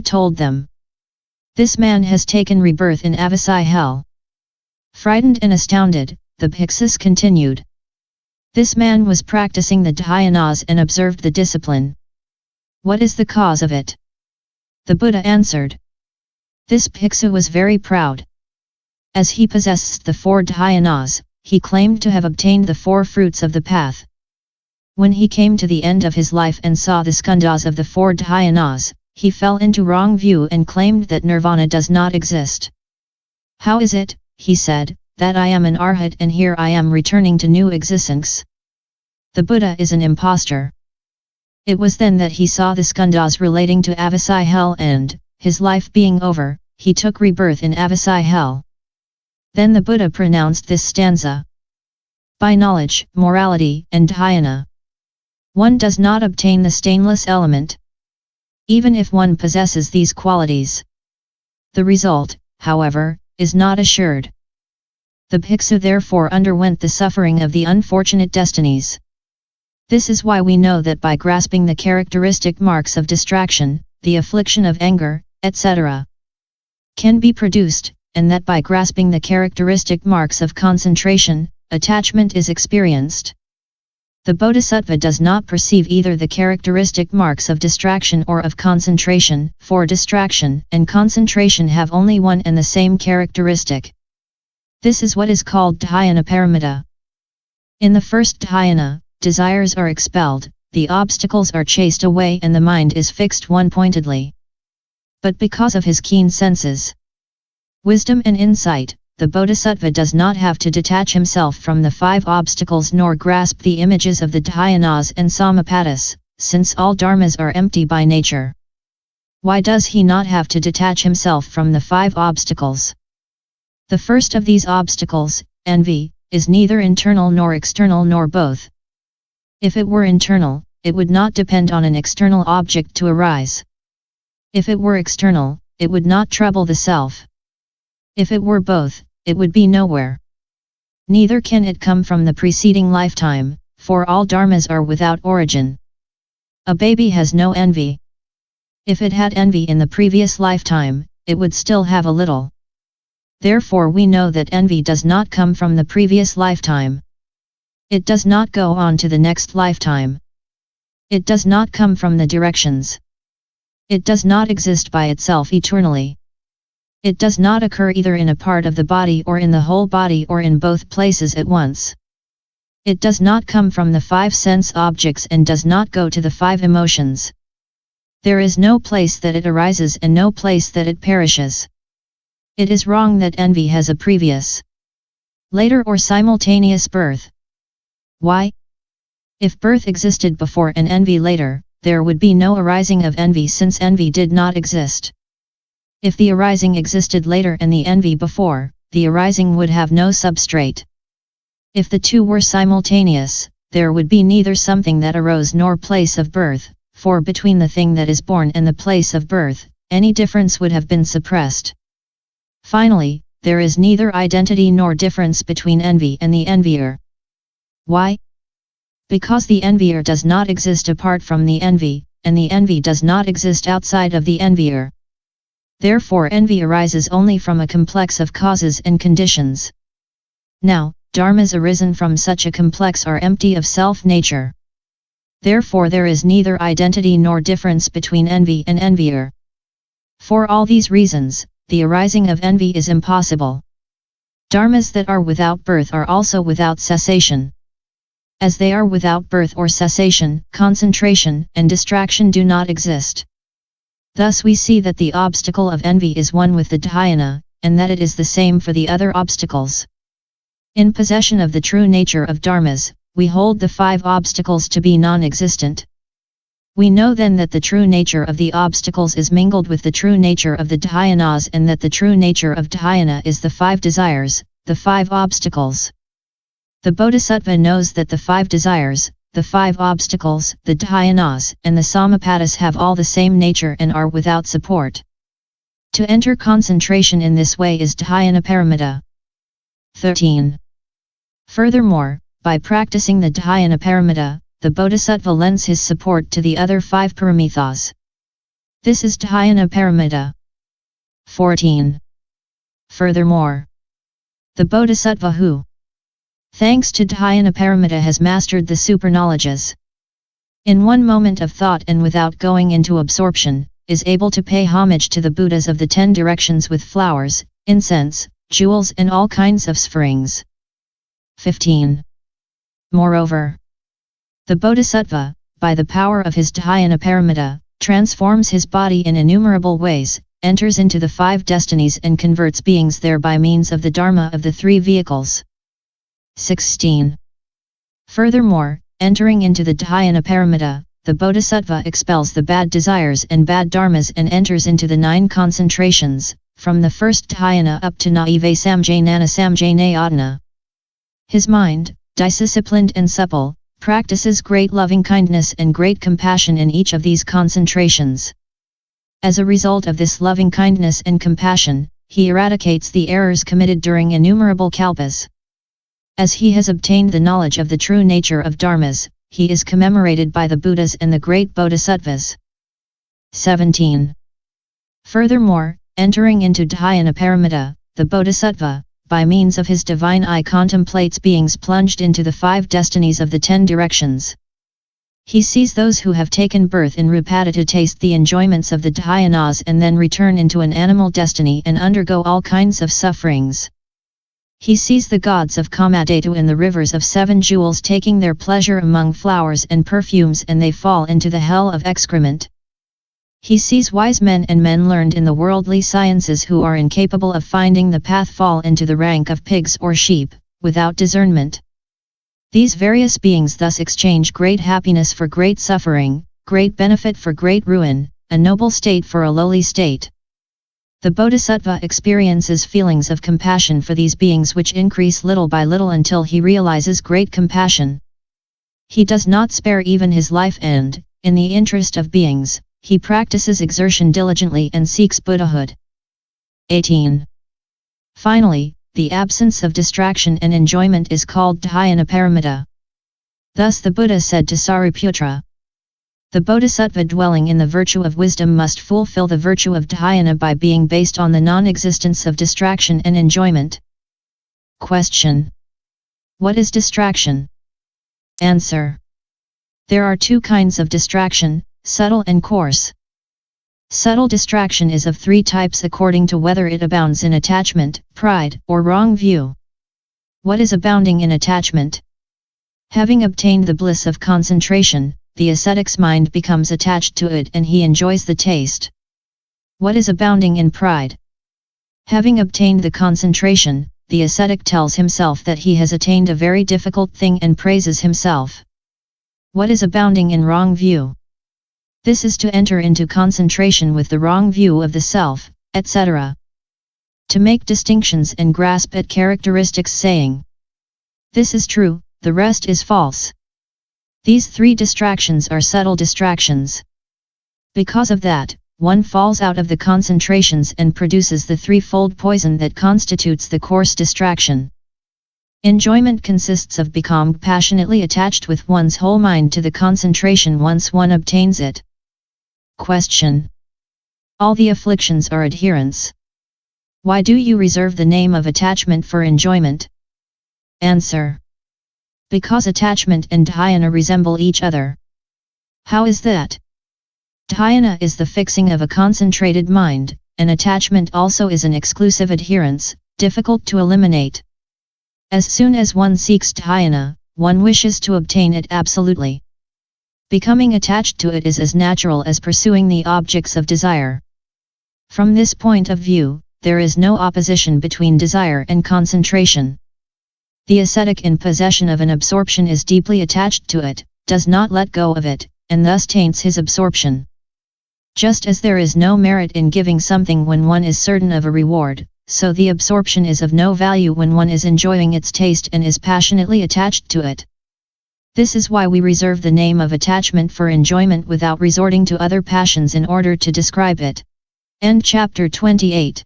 told them. This man has taken rebirth in Avasai hell. Frightened and astounded, the Bhiksus continued. This man was practicing the dhyanas and observed the discipline. What is the cause of it? The Buddha answered. This Bhiksu was very proud. As he possessed the 4 dhyanas, he claimed to have obtained the 4 fruits of the path. When he came to the end of his life and saw the skandhas of the 4 dhyanas, he fell into wrong view and claimed that nirvana does not exist. How is it, he said, that I am an arhat and here I am returning to new existence? The Buddha is an impostor. It was then that he saw the skandhas relating to Avasai hell and, his life being over, he took rebirth in Avasai hell. Then the Buddha pronounced this stanza. By knowledge, morality, and dhyana, one does not obtain the stainless element. Even if one possesses these qualities, the result, however, is not assured. The Bhiksu therefore underwent the suffering of the unfortunate destinies. This is why we know that by grasping the characteristic marks of distraction, the affliction of anger, etc., can be produced, and that by grasping the characteristic marks of concentration, attachment is experienced. The Bodhisattva does not perceive either the characteristic marks of distraction or of concentration, for distraction and concentration have only one and the same characteristic. This is what is called dhyana paramita. In the first dhyana, desires are expelled, the obstacles are chased away and the mind is fixed one-pointedly. But because of his keen senses, wisdom and insight, the Bodhisattva does not have to detach himself from the 5 obstacles nor grasp the images of the dhyanas and samapattis, since all dharmas are empty by nature. Why does he not have to detach himself from the 5 obstacles? The first of these obstacles, envy, is neither internal nor external nor both. If it were internal, it would not depend on an external object to arise. If it were external, it would not trouble the self. If it were both, it would be nowhere. Neither can it come from the preceding lifetime, for all dharmas are without origin. A baby has no envy. If it had envy in the previous lifetime, it would still have a little. Therefore we know that envy does not come from the previous lifetime. It does not go on to the next lifetime. It does not come from the directions. It does not exist by itself eternally. It does not occur either in a part of the body or in the whole body or in both places at once. It does not come from the 5 sense objects and does not go to the 5 emotions. There is no place that it arises and no place that it perishes. It is wrong that envy has a previous, later or simultaneous birth. Why? If birth existed before and envy later, there would be no arising of envy since envy did not exist. If the arising existed later and the envy before, the arising would have no substrate. If the two were simultaneous, there would be neither something that arose nor place of birth, for between the thing that is born and the place of birth, any difference would have been suppressed. Finally, there is neither identity nor difference between envy and the envier. Why? Because the envier does not exist apart from the envy, and the envy does not exist outside of the envier. Therefore envy arises only from a complex of causes and conditions. Now, dharmas arisen from such a complex are empty of self-nature. Therefore there is neither identity nor difference between envy and envier. For all these reasons, the arising of envy is impossible. Dharmas that are without birth are also without cessation. As they are without birth or cessation, concentration and distraction do not exist. Thus we see that the obstacle of envy is one with the dhyana, and that it is the same for the other obstacles. In possession of the true nature of dharmas, we hold the 5 obstacles to be non-existent. We know then that the true nature of the obstacles is mingled with the true nature of the dhyanas and that the true nature of dhyana is the 5 desires, the 5 obstacles. The Bodhisattva knows that the 5 desires, the 5 obstacles, the dhyanas, and the samapattis have all the same nature and are without support. To enter concentration in this way is dhyana paramita. 13. Furthermore, by practicing the dhyana paramita, the Bodhisattva lends his support to the other 5 paramithas. This is Dhyana Paramita. 14. Furthermore, the Bodhisattva who, thanks to Dhyana Paramita, has mastered the superknowledges, in one moment of thought and without going into absorption, is able to pay homage to the Buddhas of the 10 directions with flowers, incense, jewels and all kinds of springs. 15. Moreover, the Bodhisattva, by the power of his Dhyana Paramita, transforms his body in innumerable ways, enters into the 5 destinies and converts beings there by means of the Dharma of the 3 vehicles. 16. Furthermore, entering into the Dhyana Paramita, the Bodhisattva expels the bad desires and bad dharmas and enters into the 9 concentrations, from the first dhyana up to naive samjnana samjnayatana. His mind, disciplined and supple, practices great loving-kindness and great compassion in each of these concentrations. As a result of this loving-kindness and compassion, he eradicates the errors committed during innumerable kalpas. As he has obtained the knowledge of the true nature of dharmas, he is commemorated by the Buddhas and the great Bodhisattvas. 17. Furthermore, entering into Dhyana Paramita, the Bodhisattva, by means of his divine eye, contemplates beings plunged into the 5 destinies of the 10 directions. He sees those who have taken birth in Rupada to taste the enjoyments of the dhyanas and then return into an animal destiny and undergo all kinds of sufferings. He sees the gods of Kamadhatu in the rivers of 7 jewels taking their pleasure among flowers and perfumes, and they fall into the hell of excrement. He sees wise men and men learned in the worldly sciences who are incapable of finding the path fall into the rank of pigs or sheep, without discernment. These various beings thus exchange great happiness for great suffering, great benefit for great ruin, a noble state for a lowly state. The Bodhisattva experiences feelings of compassion for these beings which increase little by little until he realizes great compassion. He does not spare even his life and, in the interest of beings, he practices exertion diligently and seeks Buddhahood. 18. Finally, the absence of distraction and enjoyment is called Dhyana Paramita. Thus the Buddha said to Sariputra, the Bodhisattva dwelling in the virtue of wisdom must fulfill the virtue of dhyana by being based on the non-existence of distraction and enjoyment. Question. What is distraction? Answer. There are 2 kinds of distraction, subtle and coarse. Subtle distraction is of 3 types according to whether it abounds in attachment, pride, or wrong view. What is abounding in attachment? Having obtained the bliss of concentration, the ascetic's mind becomes attached to it and he enjoys the taste. What is abounding in pride? Having obtained the concentration, the ascetic tells himself that he has attained a very difficult thing and praises himself. What is abounding in wrong view? This is to enter into concentration with the wrong view of the self, etc. To make distinctions and grasp at characteristics, saying, this is true, the rest is false. These 3 distractions are subtle distractions. Because of that, one falls out of the concentrations and produces the threefold poison that constitutes the coarse distraction. Enjoyment consists of becoming passionately attached with one's whole mind to the concentration once one obtains it. Question. All the afflictions are adherents. Why do you reserve the name of attachment for enjoyment? Answer. Because attachment and dhyana resemble each other. How is that? Dhyana is the fixing of a concentrated mind, and attachment also is an exclusive adherence, difficult to eliminate. As soon as one seeks dhyana, one wishes to obtain it absolutely. Becoming attached to it is as natural as pursuing the objects of desire. From this point of view, there is no opposition between desire and concentration. The ascetic in possession of an absorption is deeply attached to it, does not let go of it, and thus taints his absorption. Just as there is no merit in giving something when one is certain of a reward, so the absorption is of no value when one is enjoying its taste and is passionately attached to it. This is why we reserve the name of attachment for enjoyment without resorting to other passions in order to describe it. End chapter 28.